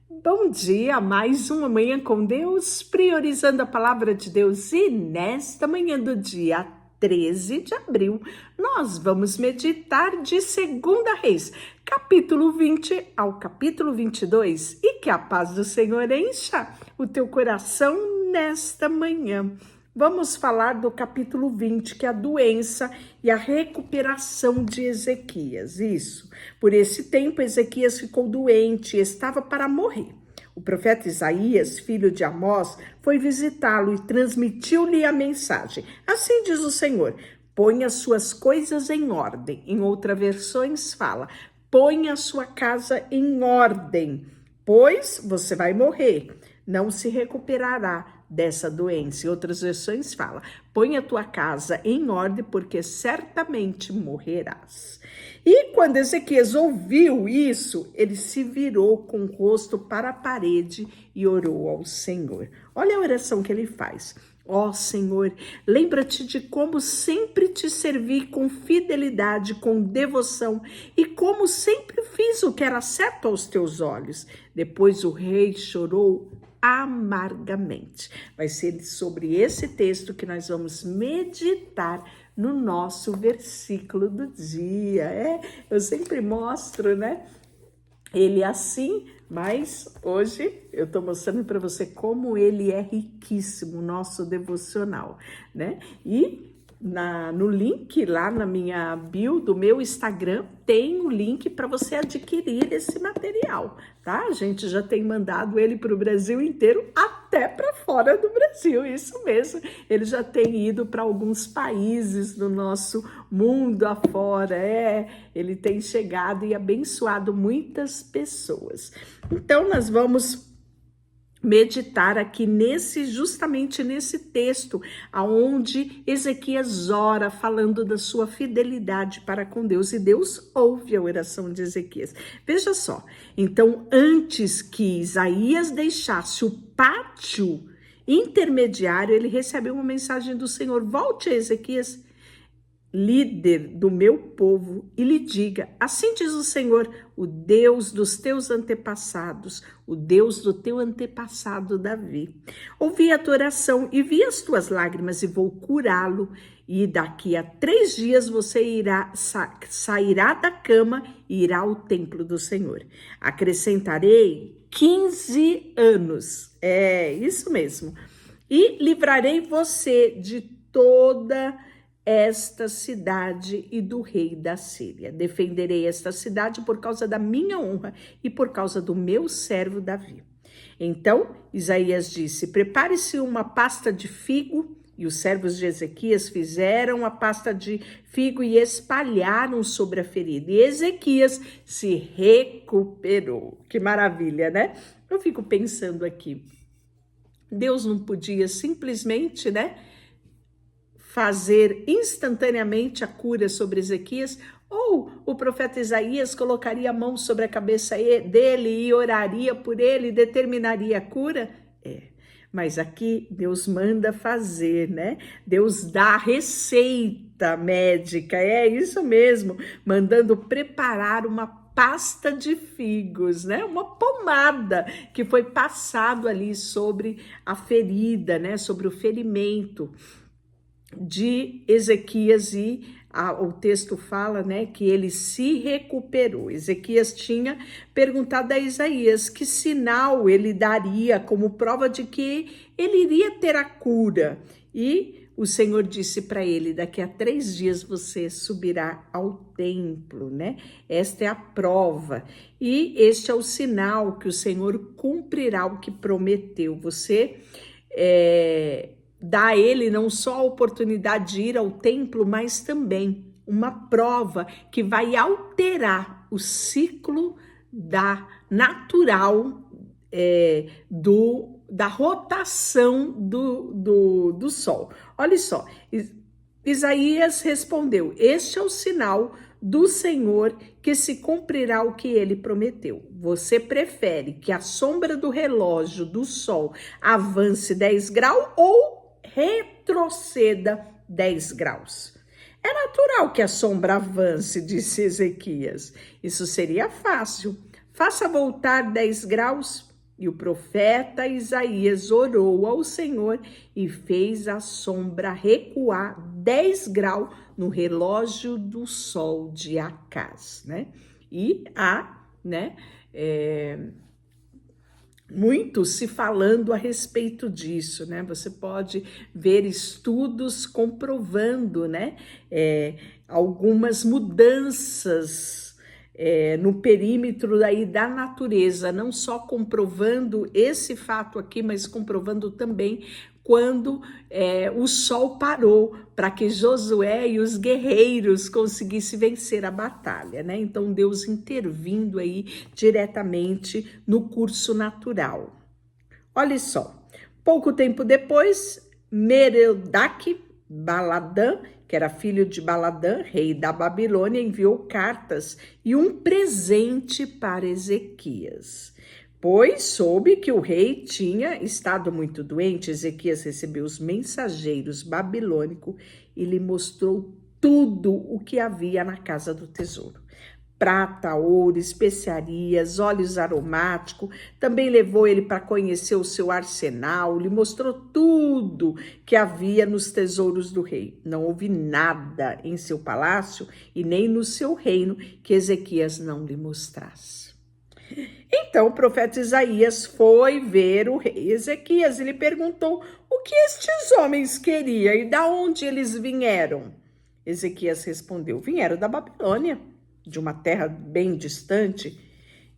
Bom dia, mais uma manhã com Deus, priorizando a palavra de Deus. E nesta manhã do dia 13 de abril, nós vamos meditar de 2 Reis, capítulo 20 ao capítulo 22. E que a paz do Senhor encha o teu coração nesta manhã. Vamos falar do capítulo 20, que é a doença e a recuperação de Ezequias. Isso. Por esse tempo, Ezequias ficou doente e estava para morrer. O profeta Isaías, filho de Amós, foi visitá-lo e transmitiu-lhe a mensagem. Assim diz o Senhor: ponha suas coisas em ordem. Em outras versões fala: ponha sua casa em ordem, pois você vai morrer. Não se recuperará dessa doença. Em outras versões fala: põe a tua casa em ordem, porque certamente morrerás. E quando Ezequias ouviu isso, ele se virou com o rosto para a parede e orou ao Senhor. Olha a oração que ele faz. Ó Senhor, lembra-te de como sempre te servi com fidelidade, com devoção, e como sempre fiz o que era certo aos teus olhos. Depois o rei chorou amargamente. Vai ser sobre esse texto que nós vamos meditar no nosso versículo do dia. Eu sempre mostro, né? Ele é assim, mas hoje eu estou mostrando para você como ele é riquíssimo, nosso devocional, né? E no link lá na minha bio do meu Instagram tem o link para você adquirir esse material, tá? A gente já tem mandado ele para o Brasil inteiro, até para fora do Brasil, isso mesmo. Ele já tem ido para alguns países do nosso mundo afora, ele tem chegado e abençoado muitas pessoas. Então, nós vamos meditar aqui justamente nesse texto, aonde Ezequias ora falando da sua fidelidade para com Deus, e Deus ouve a oração de Ezequias. Veja só, então antes que Isaías deixasse o pátio intermediário, ele recebeu uma mensagem do Senhor: volte a Ezequias, líder do meu povo, e lhe diga: assim diz o Senhor, o Deus dos teus antepassados, o Deus do teu antepassado Davi. Ouvi a tua oração e vi as tuas lágrimas, e vou curá-lo. E daqui a 3 dias você sairá da cama e irá ao templo do Senhor. Acrescentarei 15 anos. Isso mesmo. E livrarei você de toda esta cidade e do rei da Síria. Defenderei esta cidade por causa da minha honra e por causa do meu servo Davi. Então Isaías disse: prepare-se uma pasta de figo. E os servos de Ezequias fizeram a pasta de figo e espalharam sobre a ferida. E Ezequias se recuperou. Que maravilha, né? Eu fico pensando aqui, Deus não podia simplesmente, né, fazer instantaneamente a cura sobre Ezequias? Ou o profeta Isaías colocaria a mão sobre a cabeça dele e oraria por ele e determinaria a cura? Mas aqui Deus manda fazer, né? Deus dá a receita médica, isso mesmo, mandando preparar uma pasta de figos, né? Uma pomada que foi passado ali sobre a ferida, né? Sobre o ferimento de Ezequias, e o texto fala, né, que ele se recuperou. Ezequias tinha perguntado a Isaías que sinal ele daria como prova de que ele iria ter a cura, e o Senhor disse para ele: daqui a 3 dias você subirá ao templo, né? Esta é a prova, e este é o sinal que o Senhor cumprirá o que prometeu. Você dá a ele não só a oportunidade de ir ao templo, mas também uma prova que vai alterar o ciclo natural da rotação do Sol. Olha só, Isaías respondeu: este é o sinal do Senhor que se cumprirá o que ele prometeu. Você prefere que a sombra do relógio do Sol avance 10 graus ou retroceda 10 graus? É natural que a sombra avance, disse Ezequias. Isso seria fácil. Faça voltar 10 graus. E o profeta Isaías orou ao Senhor e fez a sombra recuar 10 graus no relógio do sol de Acaz, né? E há, né, muito se falando a respeito disso, né? Você pode ver estudos comprovando, né, algumas mudanças no perímetro aí da natureza, não só comprovando esse fato aqui, mas comprovando também quando o sol parou para que Josué e os guerreiros conseguissem vencer a batalha, né? Então Deus intervindo aí diretamente no curso natural. Olha só, pouco tempo depois, Merodach-Baladã, que era filho de Baladã, rei da Babilônia, enviou cartas e um presente para Ezequias. Pois soube que o rei tinha estado muito doente, Ezequias recebeu os mensageiros babilônicos e lhe mostrou tudo o que havia na casa do tesouro. Prata, ouro, especiarias, óleos aromáticos, também levou ele para conhecer o seu arsenal, lhe mostrou tudo que havia nos tesouros do rei. Não houve nada em seu palácio e nem no seu reino que Ezequias não lhe mostrasse. Então o profeta Isaías foi ver o rei Ezequias e lhe perguntou o que estes homens queriam e de onde eles vieram. Ezequias respondeu: vieram da Babilônia, de uma terra bem distante.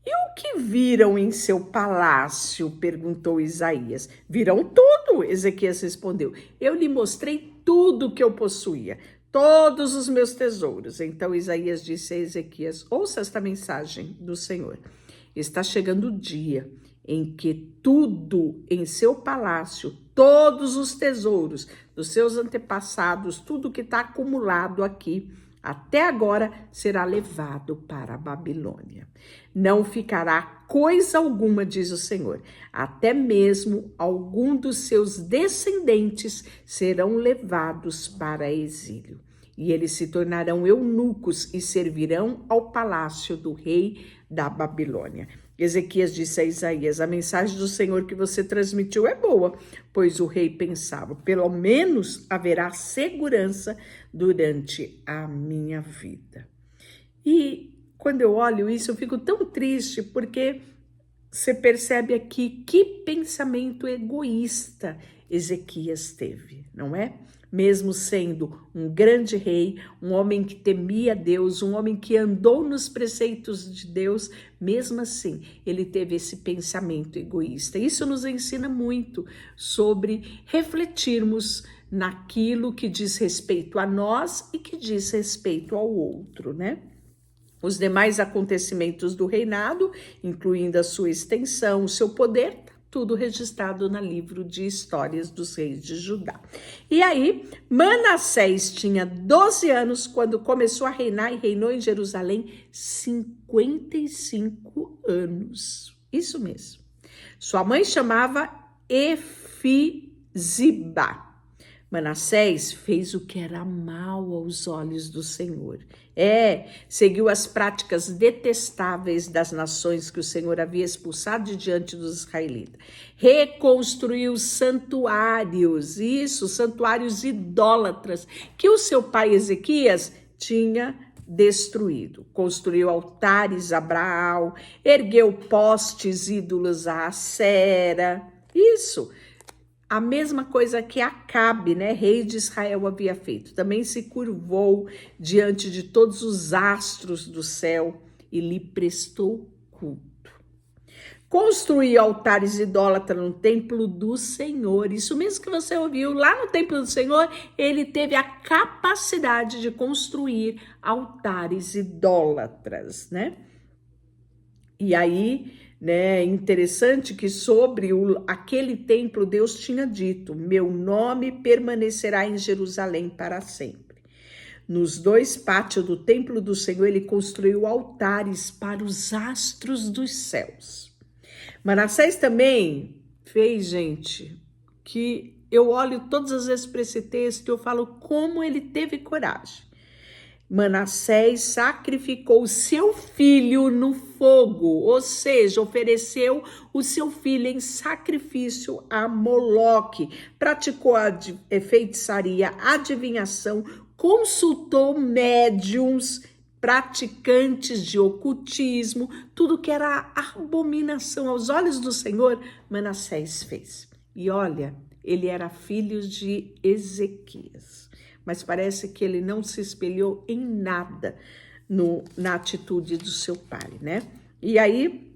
E o que viram em seu palácio? Perguntou Isaías. Viram tudo, Ezequias respondeu. Eu lhe mostrei tudo que eu possuía, todos os meus tesouros. Então Isaías disse a Ezequias: ouça esta mensagem do Senhor. Está chegando o dia em que tudo em seu palácio, todos os tesouros dos seus antepassados, tudo que está acumulado aqui, até agora, será levado para a Babilônia. Não ficará coisa alguma, diz o Senhor, até mesmo algum dos seus descendentes serão levados para exílio. E eles se tornarão eunucos e servirão ao palácio do rei da Babilônia. Ezequias disse a Isaías: a mensagem do Senhor que você transmitiu é boa, pois o rei pensava, pelo menos haverá segurança durante a minha vida. E quando eu olho isso, eu fico tão triste, porque você percebe aqui que pensamento egoísta Ezequias teve, não é? Mesmo sendo um grande rei, um homem que temia Deus, um homem que andou nos preceitos de Deus, mesmo assim, ele teve esse pensamento egoísta. Isso nos ensina muito sobre refletirmos naquilo que diz respeito a nós e que diz respeito ao outro, né? Os demais acontecimentos do reinado, incluindo a sua extensão, o seu poder, tudo registrado no livro de histórias dos reis de Judá. E aí, Manassés tinha 12 anos quando começou a reinar e reinou em Jerusalém 55 anos. Isso mesmo. Sua mãe chamava Efizibá. Manassés fez o que era mal aos olhos do Senhor. Seguiu as práticas detestáveis das nações que o Senhor havia expulsado de diante dos israelitas. Reconstruiu santuários, santuários idólatras, que o seu pai Ezequias tinha destruído. Construiu altares a Baal, ergueu postes ídolos a Acera. A mesma coisa que Acabe, né, rei de Israel, havia feito. Também se curvou diante de todos os astros do céu e lhe prestou culto. Construiu altares idólatras no templo do Senhor. Isso mesmo que você ouviu, lá no templo do Senhor, ele teve a capacidade de construir altares idólatras, né? E aí, né, interessante que sobre aquele templo Deus tinha dito: meu nome permanecerá em Jerusalém para sempre. Nos 2 pátios do templo do Senhor ele construiu altares para os astros dos céus. Manassés também fez, gente, que eu olho todas as vezes para esse texto e eu falo como ele teve coragem. Manassés sacrificou seu filho no fogo, ou seja, ofereceu o seu filho em sacrifício a Moloque, praticou a feitiçaria, adivinhação, consultou médiums, praticantes de ocultismo, tudo que era abominação aos olhos do Senhor, Manassés fez. E olha, ele era filho de Ezequias. Mas parece que ele não se espelhou em nada na atitude do seu pai, né? E aí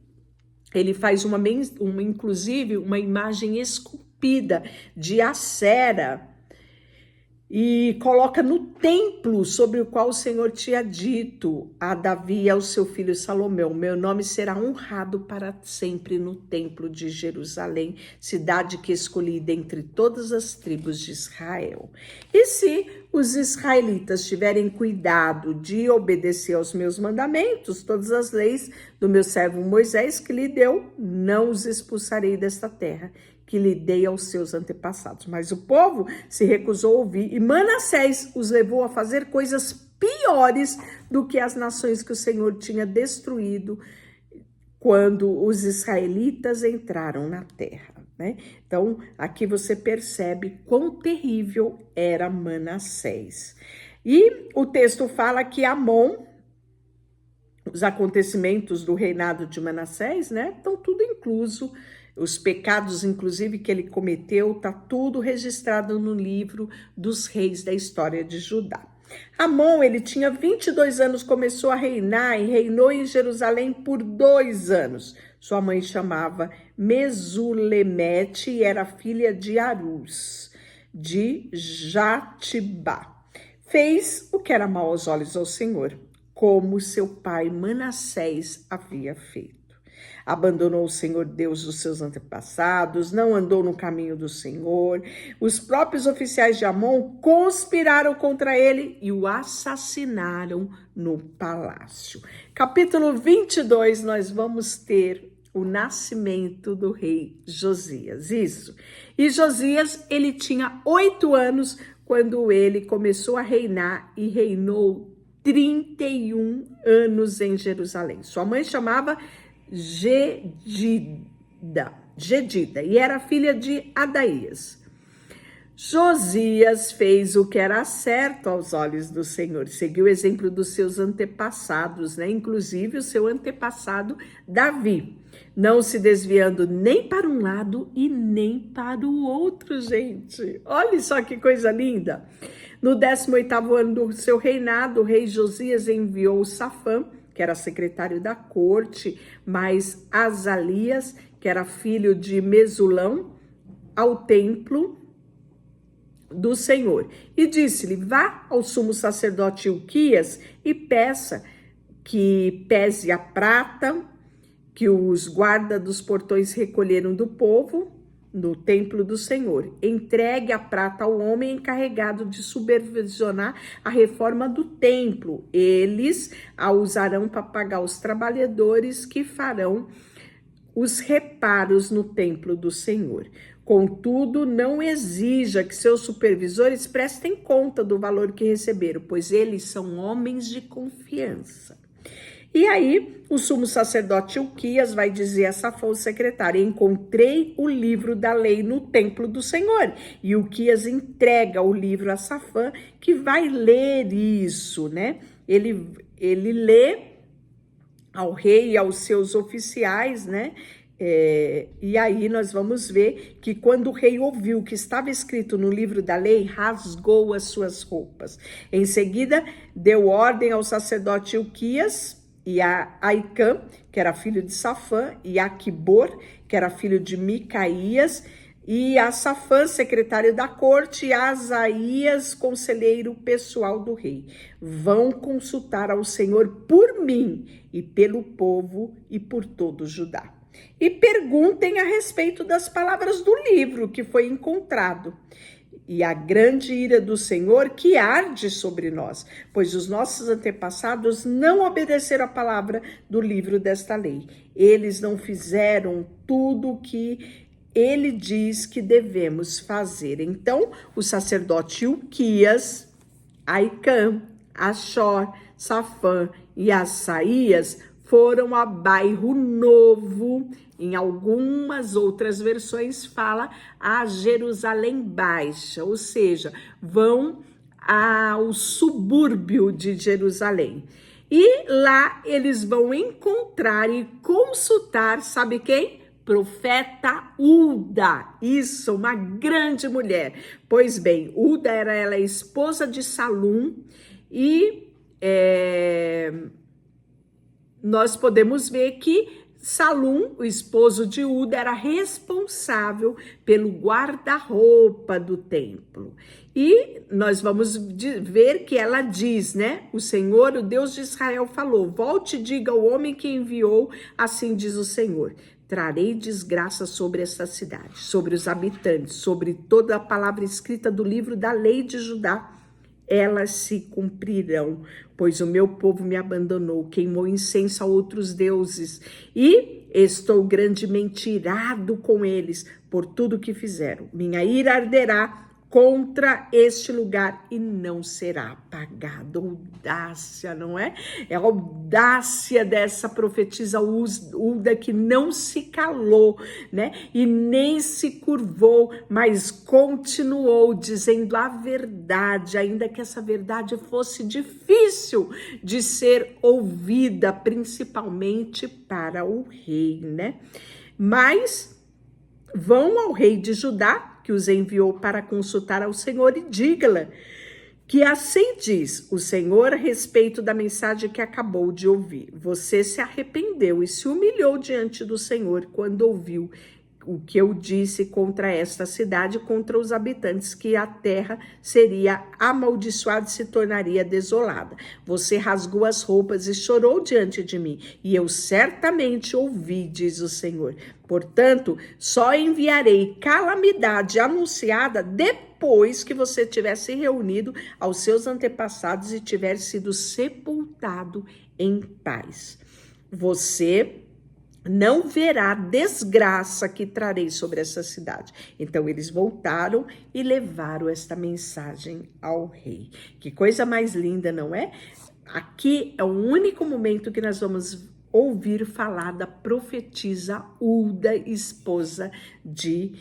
ele faz inclusive uma imagem esculpida de Acera e coloca no templo sobre o qual o Senhor tinha dito a Davi e ao seu filho Salomão: meu nome será honrado para sempre no templo de Jerusalém, cidade que escolhi dentre todas as tribos de Israel. E se os israelitas tiverem cuidado de obedecer aos meus mandamentos, todas as leis do meu servo Moisés que lhe deu, não os expulsarei desta terra que lhe dei aos seus antepassados. Mas o povo se recusou a ouvir, e Manassés os levou a fazer coisas piores do que as nações que o Senhor tinha destruído quando os israelitas entraram na terra, né? Então, aqui você percebe quão terrível era Manassés. E o texto fala que Amon, os acontecimentos do reinado de Manassés, né, estão tudo incluso. Os pecados, inclusive, que ele cometeu, está tudo registrado no livro dos reis da história de Judá. Amon, ele tinha 22 anos, começou a reinar e reinou em Jerusalém por 2 anos. Sua mãe chamava Mesulemete e era filha de Arus, de Jatibá. Fez o que era mal aos olhos ao Senhor, como seu pai Manassés havia feito. Abandonou o Senhor Deus dos seus antepassados, não andou no caminho do Senhor. Os próprios oficiais de Amon conspiraram contra ele e o assassinaram no palácio. Capítulo 22, nós vamos ter o nascimento do rei Josias, isso. E Josias, ele tinha 8 anos quando ele começou a reinar e reinou 31 anos em Jerusalém. Sua mãe chamava Gedida, e era filha de Adaías. Josias fez o que era certo aos olhos do Senhor, seguiu o exemplo dos seus antepassados, né? Inclusive o seu antepassado Davi, não se desviando nem para um lado e nem para o outro, gente. Olha só que coisa linda. No 18º ano do seu reinado, o rei Josias enviou Safã, que era secretário da corte, mais Azalias, que era filho de Mesulão, ao templo do Senhor. E disse-lhe: vá ao sumo sacerdote Ilquias e peça que pese a prata que os guardas dos portões recolheram do povo no templo do Senhor. Entregue a prata ao homem encarregado de supervisionar a reforma do templo. Eles a usarão para pagar os trabalhadores que farão os reparos no templo do Senhor. Contudo, não exija que seus supervisores prestem conta do valor que receberam, pois eles são homens de confiança. E aí, o sumo sacerdote Ilquias vai dizer a Safã, o secretário: encontrei o livro da lei no templo do Senhor. E Ilquias entrega o livro a Safã, que vai ler isso, né? Ele lê ao rei e aos seus oficiais, né? E aí nós vamos ver que quando o rei ouviu o que estava escrito no livro da lei, rasgou as suas roupas. Em seguida, deu ordem ao sacerdote Ilquias e a Aicã, que era filho de Safã, e a Aquibor, que era filho de Micaías, e a Safã, secretário da corte, e a Asaías, conselheiro pessoal do rei. Vão consultar ao Senhor por mim e pelo povo e por todo Judá. E perguntem a respeito das palavras do livro que foi encontrado. E a grande ira do Senhor que arde sobre nós, pois os nossos antepassados não obedeceram a palavra do livro desta lei. Eles não fizeram tudo o que ele diz que devemos fazer. Então, o sacerdote Ilquias, Aicã, Achor, Safã e Assaías foram a Bairro Novo. Em algumas outras versões fala a Jerusalém Baixa, ou seja, vão ao subúrbio de Jerusalém. E lá eles vão encontrar e consultar, sabe quem? Profeta Hulda, isso, uma grande mulher. Pois bem, Hulda era ela esposa de Salum e nós podemos ver que Salum, o esposo de Hulda, era responsável pelo guarda-roupa do templo. E nós vamos ver que ela diz, né? O Senhor, o Deus de Israel, falou: volte e diga ao homem que enviou, assim diz o Senhor: trarei desgraça sobre esta cidade, sobre os habitantes, sobre toda a palavra escrita do livro da lei de Judá. Elas se cumprirão, pois o meu povo me abandonou, queimou incenso a outros deuses, e estou grandemente irado com eles por tudo que fizeram. Minha ira arderá contra este lugar e não será apagada. Audácia, não é? É a audácia dessa profetisa Hulda, que não se calou, né? E nem se curvou, mas continuou dizendo a verdade, ainda que essa verdade fosse difícil de ser ouvida, principalmente para o rei, né? Mas vão ao rei de Judá, que os enviou para consultar ao Senhor, e diga-lhe que assim diz o Senhor a respeito da mensagem que acabou de ouvir. Você se arrependeu e se humilhou diante do Senhor quando ouviu o que eu disse contra esta cidade, contra os habitantes, que a terra seria amaldiçoada e se tornaria desolada. Você rasgou as roupas e chorou diante de mim, e eu certamente ouvi, diz o Senhor. Portanto, só enviarei calamidade anunciada depois que você tiver se reunido aos seus antepassados e tiver sido sepultado em paz. Você não verá desgraça que trarei sobre essa cidade. Então eles voltaram e levaram esta mensagem ao rei. Que coisa mais linda, não é? Aqui é o único momento que nós vamos ouvir falar da profetisa Hulda, esposa de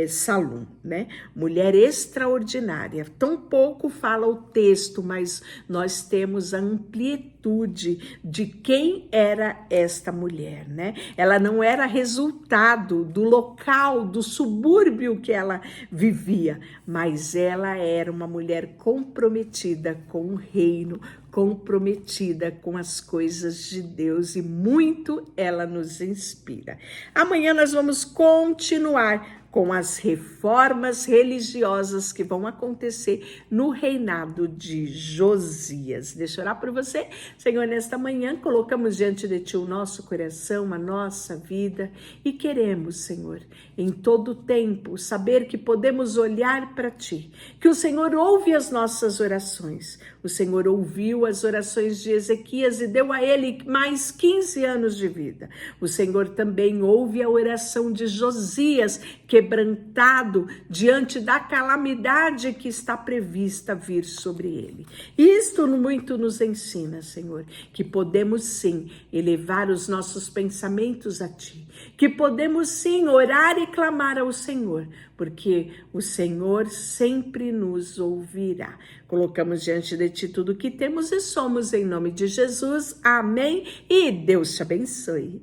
Salum, né? Mulher extraordinária. Tão pouco fala o texto, mas nós temos a amplitude de quem era esta mulher, né? Ela não era resultado do local, do subúrbio que ela vivia, mas ela era uma mulher comprometida com o reino, comprometida com as coisas de Deus, e muito ela nos inspira. Amanhã nós vamos continuar com as reformas religiosas que vão acontecer no reinado de Josias. Deixa eu orar por você. Senhor, nesta manhã colocamos diante de Ti o nosso coração, a nossa vida, e queremos, Senhor, em todo tempo, saber que podemos olhar para Ti, que o Senhor ouve as nossas orações. O Senhor ouviu as orações de Ezequias e deu a ele mais 15 anos de vida. O Senhor também ouve a oração de Josias, quebrantado diante da calamidade que está prevista vir sobre ele. Isto muito nos ensina, Senhor, que podemos sim elevar os nossos pensamentos a Ti, que podemos sim orar e clamar ao Senhor, porque o Senhor sempre nos ouvirá. Colocamos diante de Ti tudo o que temos e somos, em nome de Jesus. Amém. E Deus te abençoe.